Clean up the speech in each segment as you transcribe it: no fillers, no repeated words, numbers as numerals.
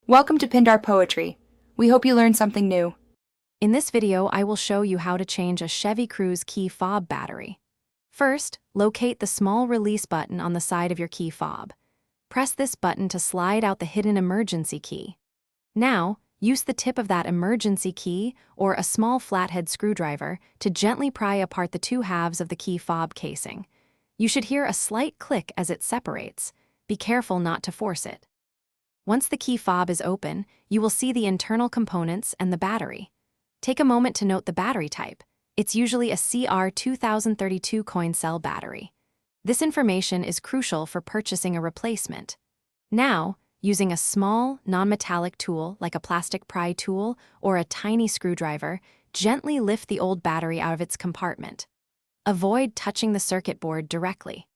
Welcome to Pindar Poetry. We hope you learned something new. In this video, I will show you how to change a Chevy Cruze key fob battery. First, locate the small release button on the side of your key fob. Press this button to slide out the hidden emergency key. Now, use the tip of that emergency key or a small flathead screwdriver to gently pry apart the two halves of the key fob casing. You should hear a slight click as it separates. Be careful not to force it. Once the key fob is open, you will see the internal components and the battery. Take a moment to note the battery type. It's usually a CR2032 coin cell battery. This information is crucial for purchasing a replacement. Now, using a small, non-metallic tool like a plastic pry tool or a tiny screwdriver, gently lift the old battery out of its compartment. Avoid touching the circuit board directly.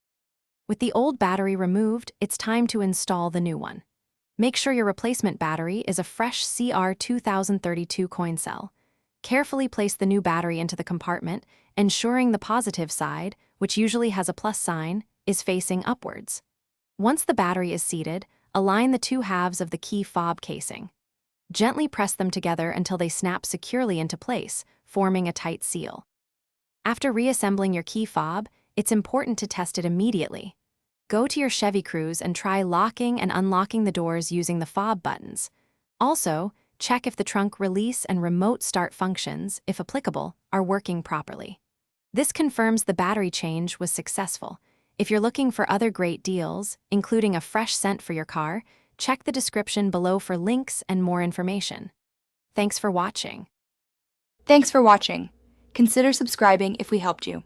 With the old battery removed, it's time to install the new one. Make sure your replacement battery is a fresh CR2032 coin cell. Carefully place the new battery into the compartment, ensuring the positive side, which usually has a plus sign, is facing upwards. Once the battery is seated, align the two halves of the key fob casing. Gently press them together until they snap securely into place, forming a tight seal. After reassembling your key fob, it's important to test it immediately. Go to your Chevy Cruze and try locking and unlocking the doors using the fob buttons. Also, check if the trunk release and remote start functions, if applicable, are working properly. This confirms the battery change was successful. If you're looking for other great deals, including a fresh scent for your car, check the description below for links and more information. Thanks for watching. Thanks for watching. Consider subscribing if we helped you.